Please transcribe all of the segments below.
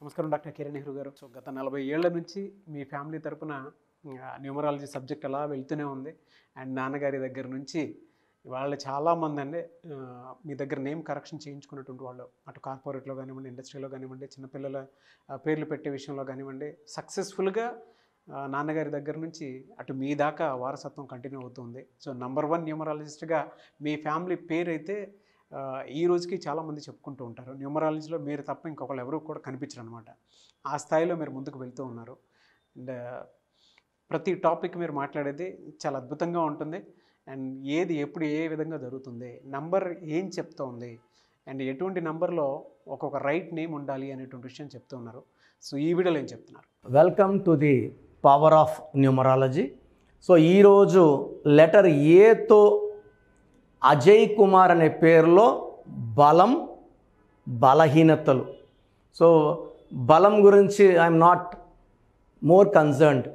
నమస్కారం డాక్టర్ కిరణ్ నెహ్రూ గారు. సో గత 40 ఏళ్ల నుంచి మీ ఫ్యామిలీ తరపున న్యూమరాలజీ సబ్జెక్ట్ అలా వెళ్తూనే ఉంది. అండ్ నాన్నగారి దగ్గర నుంచి వాళ్ళు చాలామంది అండి మీ దగ్గర నేమ్ కరెక్షన్ చేయించుకున్నటువంటి వాళ్ళు, అటు కార్పొరేట్లో కానివ్వండి, ఇండస్ట్రీలో కానివ్వండి, చిన్నపిల్లల పేర్లు పెట్టే విషయంలో కానివ్వండి, సక్సెస్ఫుల్గా నాన్నగారి దగ్గర నుంచి అటు మీ దాకా వారసత్వం కంటిన్యూ అవుతుంది. సో నంబర్ 1 న్యూమరాలజిస్ట్గా మీ ఫ్యామిలీ పేరు అయితే ఈ రోజుకి చాలామంది చెప్పుకుంటూ ఉంటారు. న్యూమరాలజీలో మీరు తప్ప ఇంకొకళ్ళు ఎవరు కూడా కనిపించరు అనమాట. ఆ స్థాయిలో మీరు ముందుకు వెళ్తూ ఉన్నారు. అండ్ ప్రతి టాపిక్ మీరు మాట్లాడేది చాలా అద్భుతంగా ఉంటుంది. అండ్ ఏది ఎప్పుడు ఏ విధంగా జరుగుతుంది, నంబర్ ఏం చెప్తోంది, అండ్ ఎటువంటి నంబర్లో ఒక్కొక్క రైట్ నేమ్ ఉండాలి అనేటువంటి విషయం చెప్తూ ఉన్నారు. సో ఈ వీడియోలో ఏం చెప్తున్నారు? Welcome to the power of numerology. So ఈరోజు లెటర్ ఏతో అజయ్ కుమార్ అనే పేరులో బలం, బలహీనతలు. సో బలం గురించి I'm not more concerned,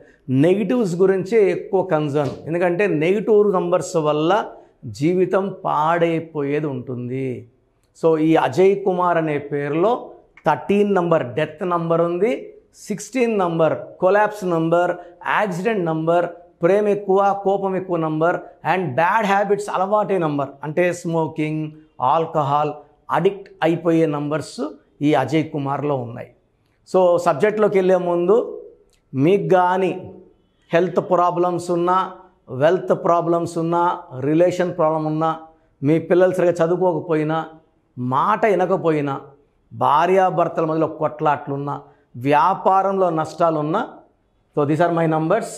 negatives గురించే ఎక్కువ కన్సర్న్. ఎందుకంటే నెగిటివ్ నంబర్స్ వల్ల జీవితం పాడైపోయేది ఉంటుంది. సో ఈ అజయ్ కుమార్ అనే పేరులో 13 నంబర్ డెత్ నంబర్ ఉంది, 16 number collapse number, accident number, ప్రేమ ఎక్కువ కోపం ఎక్కువ నంబర్, అండ్ బ్యాడ్ హ్యాబిట్స్ అలవాటే నంబర్, అంటే స్మోకింగ్, ఆల్కహాల్ అడిక్ట్ అయిపోయే నంబర్స్ ఈ అజయ్ కుమార్లో ఉన్నాయి. సో సబ్జెక్ట్లోకి వెళ్ళే ముందు మీకు కానీ హెల్త్ ప్రాబ్లమ్స్ ఉన్నా, వెల్త్ ప్రాబ్లమ్స్ ఉన్నా, రిలేషన్ ప్రాబ్లం ఉన్నా, మీ పిల్లలు సరిగా చదువుకోకపోయినా, మాట వినకపోయినా, భార్యాభర్తల మధ్యలో కొట్లాట్లున్నా, వ్యాపారంలో నష్టాలున్నా, so these are my numbers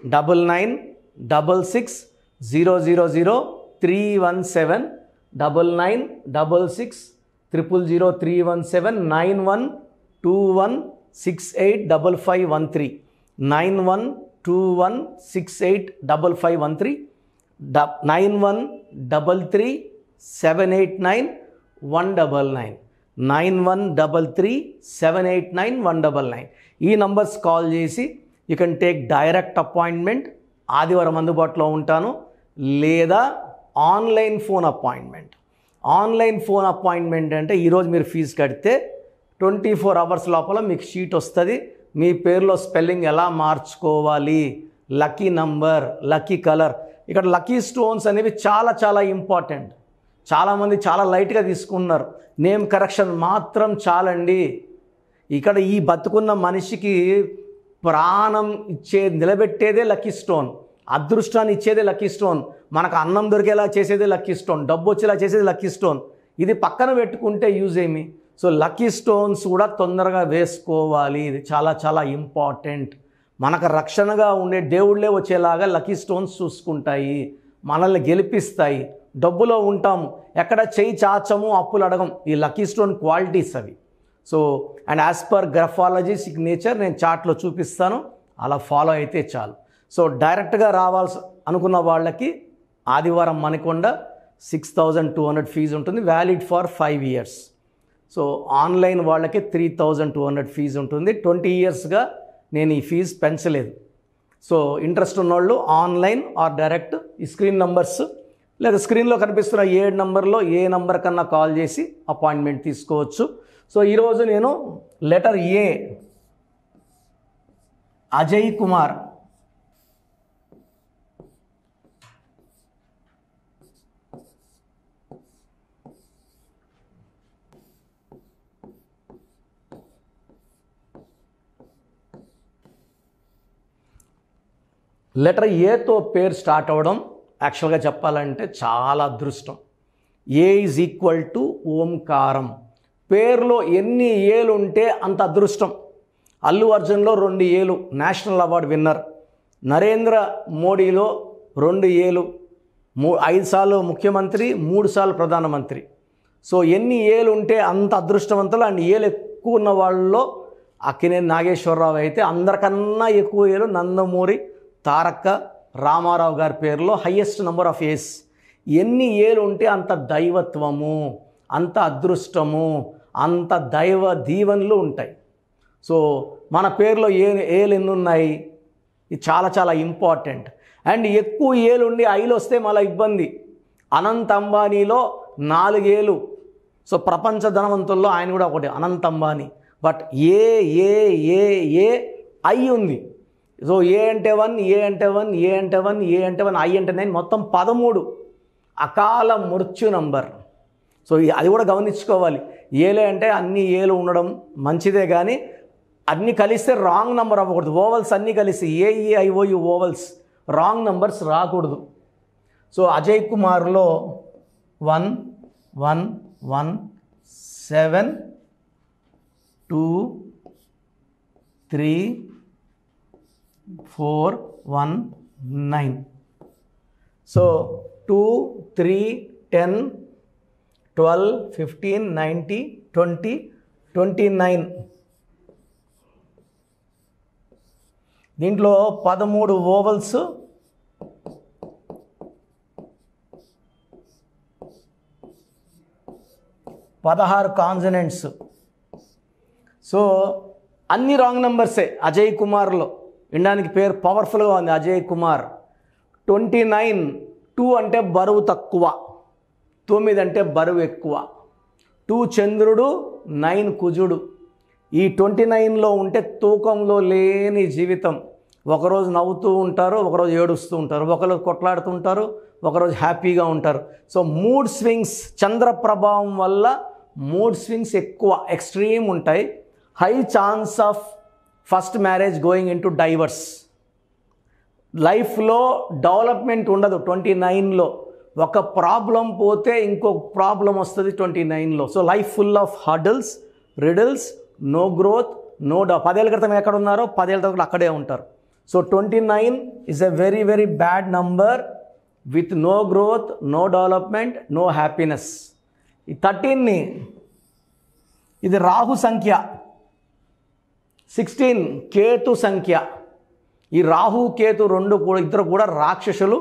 9966000317, 9966000317, 9121685513, 9121685513, 9133789199, 9133789199. ఈ నంబర్స్ కాల్ చేసి you can take direct appointment. ఆదివారం అందుబాటులో ఉంటాను, లేదా online phone appointment. Online phone appointment అంటే ఈరోజు మీరు ఫీజు కడితే 24 అవర్స్ లోపల మీకు షీట్ వస్తుంది. మీ పేరులో స్పెల్లింగ్ ఎలా మార్చుకోవాలి, లక్కీ నంబర్, లక్కీ కలర్. ఇక్కడ లక్కీ స్టోన్స్ అనేవి చాలా చాలా ఇంపార్టెంట్. చాలామంది చాలా లైట్గా తీసుకున్నారు. నేమ్ కరెక్షన్ మాత్రం చాలండి. ఇక్కడ ఈ బతుకున్న మనిషికి ప్రాణం నిలబెట్టేదే లక్కీ స్టోన్, అదృష్టాన్ని ఇచ్చేదే లక్కీ స్టోన్, మనకు అన్నం దొరికేలా చేసేదే లక్కీ స్టోన్, డబ్బు వచ్చేలా చేసేది లక్కీ స్టోన్. ఇది పక్కన పెట్టుకుంటే యూజ్ ఏమి? సో లక్కీ స్టోన్స్ కూడా తొందరగా వేసుకోవాలి. ఇది చాలా చాలా ఇంపార్టెంట్. మనకు రక్షణగా ఉండే దేవుళ్ళే వచ్చేలాగా లక్కీ స్టోన్స్ చూసుకుంటాయి, మనల్ని గెలిపిస్తాయి. డబ్బులో ఉంటాము, ఎక్కడ చేయి చాచము, అప్పులు అడగం. ఈ లక్కీ స్టోన్ క్వాలిటీస్ అవి. So and as per graphology signature నేను చార్ట్లో చూపిస్తాను, అలా ఫాలో అయితే చాలు. సో డైరెక్ట్గా రావాల్సి అనుకున్న వాళ్ళకి ఆదివారం మణికొండ 6200 ఫీజు ఉంటుంది, valid for 5 years. So online వాళ్ళకి 3200 ఫీజు ఉంటుంది. 20 yearsగా నేను ఈ ఫీజు పెంచలేదు. సో ఇంట్రెస్ట్ ఉన్నవాళ్ళు ఆన్లైన్ ఆర్ డైరెక్ట్ ఈ స్క్రీన్ నంబర్స్ లేదా స్క్రీన్లో కనిపిస్తున్న 7 నంబర్లో ఏ నంబర్ కన్నా కాల్ చేసి అపాయింట్మెంట్ తీసుకోవచ్చు. సో ఈరోజు నేను letter A Ajay Kumar letter ఏతో పేరు స్టార్ట్ అవ్వడం యాక్చువల్గా చెప్పాలంటే చాలా అదృష్టం. ఏ ఈజ్ ఈక్వల్ టు ఓంకారం. పేరులో ఎన్ని ఏలు ఉంటే అంత అదృష్టం. అల్లు అర్జున్లో 2 ఏలు, నేషనల్ అవార్డు విన్నర్. నరేంద్ర మోడీలో 2 ఏలు, 5 సార్లు ముఖ్యమంత్రి, 3 సార్లు ప్రధానమంత్రి. సో ఎన్ని ఏలు ఉంటే అంత అదృష్టవంతులు. అండ్ ఏలు ఎక్కువ ఉన్న వాళ్ళలో అక్కినేని నాగేశ్వరరావు అయితే అందరికన్నా ఎక్కువ ఏలు నందమూరి తారక రామారావు గారి పేరులో హయ్యెస్ట్ నెంబర్ ఆఫ్ ఏస్. ఎన్ని ఏలు ఉంటే అంత దైవత్వము, అంత అదృష్టము, అంత దైవ దీవెనలు ఉంటాయి. సో మన పేరులో ఏలు ఎన్ని ఉన్నాయి, ఇది చాలా చాలా ఇంపార్టెంట్. అండ్ ఎక్కువ ఏలు ఉండి ఐలు వస్తే మళ్ళీ ఇబ్బంది. అనంత్ అంబానీలో 4 ఏలు. సో ప్రపంచ ధనవంతుల్లో ఆయన కూడా ఒకటి, Anant Ambani. But A A A A I ఉంది. సో ఏ అంటే 1, ఏ అంటే 1, ఏ అంటే 1, ఏ అంటే 1, ఐ అంటే 9, మొత్తం 13 అకాల మృత్యు నంబర్. సో అది కూడా గమనించుకోవాలి. ఏలే అంటే అన్ని ఏలు ఉండడం మంచిదే, కానీ అన్నీ కలిస్తే రాంగ్ నెంబర్ అవ్వకూడదు. ఓవల్స్ అన్నీ కలిసి ఏఈఐఓయు ఓవల్స్ రాంగ్ నంబర్స్ రాకూడదు. సో అజయ్ కుమార్లో 1 1 1 7 2 3 4 1 9. సో 2 3 10 12 15 90 20 29. దీంట్లో 13 ఓవల్స్, 16 కాన్సనెంట్స్. సో అన్ని రాంగ్ నెంబర్సే అజయ్ కుమార్లో. వినడానికి పేరు పవర్ఫుల్గా ఉంది, అజయ్ కుమార్. 29 2 అంటే బరువు తక్కువ, 9 అంటే బరువు ఎక్కువ. 2 చంద్రుడు, 9 కుజుడు. ఈ 29లో ఉంటే తూకంలో లేని జీవితం. ఒకరోజు నవ్వుతూ ఉంటారు, ఒకరోజు ఏడుస్తూ ఉంటారు, ఒకరోజు కొట్లాడుతుంటారు, ఒకరోజు హ్యాపీగా ఉంటారు. సో మూడ్ స్వింగ్స్, చంద్ర ప్రభావం వల్ల మూడ్ స్వింగ్స్ ఎక్కువ ఎక్స్ట్రీమ్ ఉంటాయి. High chance of first marriage going into divorce. లైఫ్లో డెవలప్మెంట్ ఉండదు 29లో. ఒక ప్రాబ్లం పోతే ఇంకో ప్రాబ్లం వస్తుంది 29లో. So life full of hurdles, riddles, no growth, no 10 ఏళ్ళ క్రితం ఎక్కడ ఉన్నారో 10 ఏళ్ళ తర్వాత అక్కడే ఉంటారు. So 29 is a very very bad number with no growth, no development, no happiness. ఈ 13ని ఇది రాహు సంఖ్య, 16 కేతు సంఖ్య. ఈ రాహు కేతు ఇద్దరు కూడా రాక్షసులు.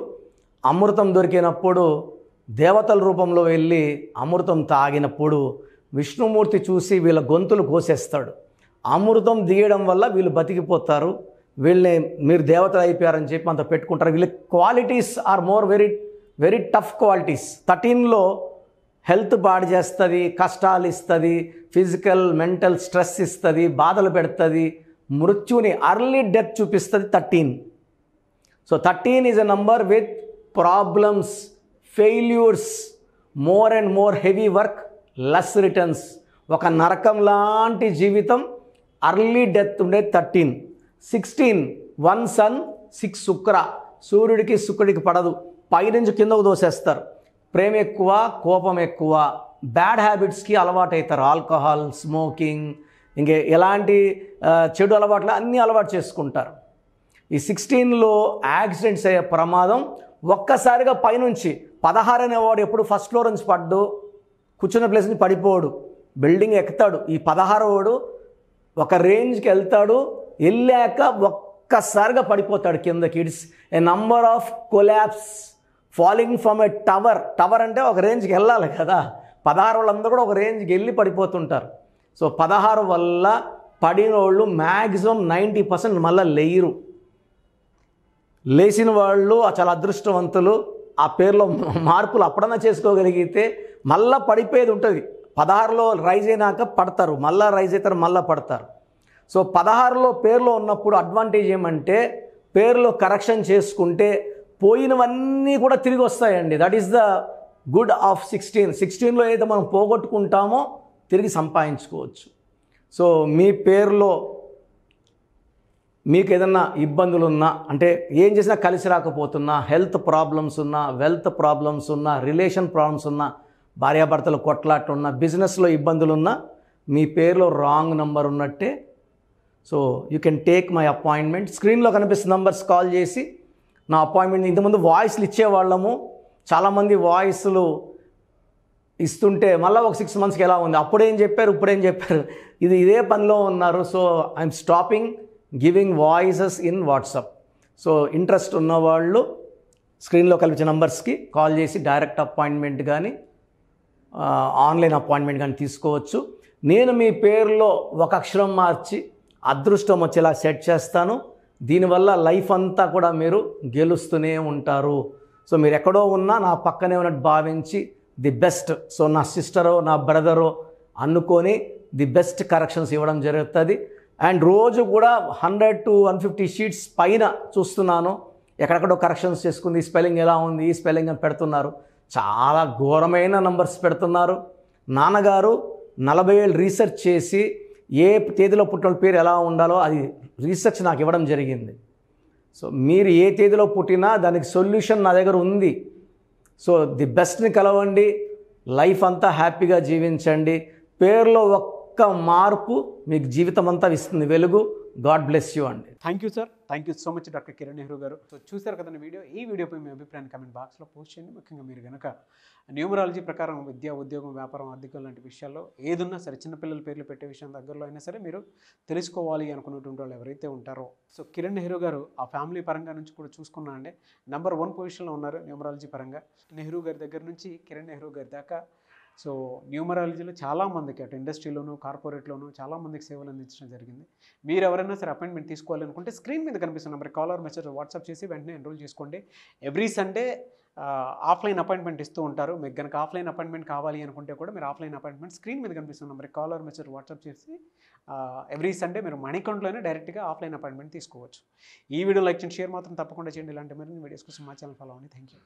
అమృతం దొరికినప్పుడు దేవతల రూపంలో వెళ్ళి అమృతం తాగినప్పుడు విష్ణుమూర్తి చూసి వీళ్ళ గొంతులు కోసేస్తాడు. అమృతం దిగడం వల్ల వీళ్ళు బతికిపోతారు. వీళ్ళని మీరు దేవతలు అయిపోయారని చెప్పి అంత పెట్టుకుంటారు. వీళ్ళ qualities are more very very tough qualities. 13లో హెల్త్ పాడు చేస్తుంది, కష్టాలు ఇస్తుంది, ఫిజికల్ మెంటల్ స్ట్రెస్ ఇస్తుంది, బాధలు పెడుతుంది, మృత్యుని అర్లీ డెత్ చూపిస్తుంది 13. So 13 is a number with problems, failures, more and more heavy work, less returns. ఒక నరకం లాంటి జీవితం, అర్లీ డెత్ ఉండే 13. 16 1 సన్ 6 శుక్ర. సూర్యుడికి శుక్రుడికి పడదు, పైనుంచి కిందకు దోసేస్తారు. ప్రేమ ఎక్కువ, కోపం ఎక్కువ, బ్యాడ్ హ్యాబిట్స్కి అలవాటు అవుతారు. ఆల్కహాల్, స్మోకింగ్, ఇంకే ఎలాంటి చెడు అలవాట్లు అన్నీ అలవాటు చేసుకుంటారు. ఈ 16లో యాక్సిడెంట్స్ అయ్యే ప్రమాదం. ఒక్కసారిగా పైనుంచి 16 అనేవాడు ఎప్పుడు ఫస్ట్ ఫ్లోర్ నుంచి పడ్డు, కూర్చున్న ప్లేస్ నుంచి పడిపోడు, బిల్డింగ్ ఎక్కుతాడు. ఈ 16వాడు ఒక రేంజ్కి వెళ్తాడు, వెళ్ళాక ఒక్కసారిగా పడిపోతాడు కిందకి. It's a number of collapse, falling from a tower. Tower అంటే ఒక రేంజ్కి వెళ్ళాలి కదా. 16 వాళ్ళందరూ కూడా ఒక రేంజ్కి వెళ్ళి పడిపోతుంటారు. సో 16 వల్ల పడిన వాళ్ళు మ్యాక్సిమం 90% మళ్ళీ లేయరు. లేచిన వాళ్ళు చాలా అదృష్టవంతులు. ఆ పేరులో మార్పులు అప్పుడన్నా చేసుకోగలిగితే మళ్ళీ పడిపోయేది ఉంటుంది. 16లో రైజ్ అయినాక పడతారు, మళ్ళీ రైజ్ అవుతారు, మళ్ళీ పడతారు. సో 16లో పేరులో ఉన్నప్పుడు అడ్వాంటేజ్ ఏమంటే పేరులో కరెక్షన్ చేసుకుంటే పోయినవన్నీ కూడా తిరిగి వస్తాయండి. That is the good of 16. 16లో ఏదైతే మనం పోగొట్టుకుంటామో తిరిగి సంపాదించుకోవచ్చు. సో మీ పేరులో మీకు ఏదన్నా ఇబ్బందులు ఉన్నా, అంటే ఏం చేసినా కలిసి రాకపోతున్నా, హెల్త్ ప్రాబ్లమ్స్ ఉన్నా, వెల్త్ ప్రాబ్లమ్స్ ఉన్నా, రిలేషన్ ప్రాబ్లమ్స్ ఉన్నా, భార్యాభర్తలు కొట్లాట ఉన్నా, బిజినెస్లో ఇబ్బందులు ఉన్నా, మీ పేరులో రాంగ్ నంబర్ ఉన్నట్టే. So you can take my appointment. స్క్రీన్లో కనిపిస్తున్న నంబర్స్ కాల్ చేసి నా అపాయింట్మెంట్. ఇంతకుముందు వాయిస్లు ఇచ్చేవాళ్ళము, చాలామంది వాయిస్లు ఇస్తుంటే మళ్ళీ ఒక 6 మంత్స్కి ఎలా ఉంది, అప్పుడేం చెప్పారు, ఇప్పుడేం చెప్పారు, ఇదే పనిలో ఉన్నారు. So I'm stopping giving voices in WhatsApp. So interest ఉన్నవాళ్ళు స్క్రీన్లో కల్పించే నంబర్స్కి కాల్ చేసి డైరెక్ట్ అపాయింట్మెంట్ కానీ ఆన్లైన్ అపాయింట్మెంట్ కానీ తీసుకోవచ్చు. నేను మీ పేరులో ఒక అక్షరం మార్చి అదృష్టం వచ్చేలా సెట్ చేస్తాను. దీనివల్ల లైఫ్ అంతా కూడా మీరు గెలుస్తూనే ఉంటారు. సో మీరు ఎక్కడో ఉన్నా నా పక్కనే ఉన్నట్టు భావించి ది బెస్ట్, సో నా సిస్టరో నా బ్రదరో అనుకొని ది బెస్ట్ కరెక్షన్స్ ఇవ్వడం జరుగుతుంది. అండ్ రోజు కూడా 100 to 150 షీట్స్ పైన చూస్తున్నాను. ఎక్కడెక్కడో కరెక్షన్స్ చేసుకుంది, ఈ స్పెల్లింగ్ ఎలా ఉంది, ఈ స్పెల్లింగ్ అని పెడుతున్నారు. చాలా ఘోరమైన నంబర్స్ పెడుతున్నారు. నాన్నగారు 40 ఏళ్ళు రీసెర్చ్ చేసి ఏ తేదీలో పుట్టిన పేరు ఎలా ఉండాలో అది రీసెర్చ్ నాకు ఇవ్వడం జరిగింది. సో మీరు ఏ తేదీలో పుట్టినా దానికి సొల్యూషన్ నా దగ్గర ఉంది. సో ది బెస్ట్ని కలవండి, లైఫ్ అంతా హ్యాపీగా జీవించండి. పేరులో ఒక్క మార్పు మీకు జీవితం అంతా ఇస్తుంది వెలుగు. గాడ్ బ్లెస్ యూ అండి. Thank you sir, thank you so much doctor Kiran Nehru గారు. సో చూసారు కదండి వీడియో. ఈ వీడియోపై మీ అభిప్రాయాన్ని కామెంట్ బాక్స్లో పోస్ట్ చేయండి. ముఖ్యంగా మీరు కనుక న్యూమరాలజీ ప్రకారం విద్య, ఉద్యోగం, వ్యాపారం, ఆర్థికం లాంటి విషయాల్లో ఏదున్నా సరే, చిన్నపిల్లల పేర్లు పెట్టే విషయం దగ్గరలో అయినా సరే మీరు తెలుసుకోవాలి అనుకున్నటువంటి వాళ్ళు ఎవరైతే ఉంటారో, సో కిరణ్ నెహ్రూ గారు ఆ ఫ్యామిలీ పరంగా నుంచి కూడా చూసుకున్నా అండి నెంబర్ 1 పొజిషన్లో ఉన్నారు న్యూమరాలజీ పరంగా. నెహ్రూ గారి దగ్గర నుంచి కిరణ్ నెహ్రూ గారి దాకా సో న్యూమరాలజీలో చాలామందికి అటు ఇండస్ట్రీలోను, కార్పొరేట్లోను చాలామందికి సేవలు అందించడం జరిగింది. మీరు ఎవరైనా సరే అపాయింట్మెంట్ తీసుకోవాలనుకుంటే స్క్రీన్ మీద కనిపిస్తున్న number call or message WhatsApp చేసి వెంటనే ఎన్రోల్ చేసుకోండి. ఎవ్రీ సండే ఆఫ్లైన్ అపాయింట్మెంట్ ఇస్తూ ఉంటారు. మీకు కనుక ఆఫ్లైన్ అపాయింట్మెంట్ కావాలి అనుకుంటే కూడా మీరు ఆఫ్లైన్ అపాయింట్మెంట్ స్క్రీన్ మీద కనిపిస్తున్న number call or message WhatsApp చేసి ఎవ్రీ సండే మీరు మణికంట్లోనే డైరెక్ట్గా ఆఫ్లైన్ అపాయింట్మెంట్ తీసుకోవచ్చు. ఈ వీడియో లైక్ చేయండి, షేర్ మాత్రం తప్పకుండా చేయండి. ఇలాంటి మరిన్ని వీడియోస్ కోసం మా ఛానల్ ఫాలో అవ్వండి. Thank you.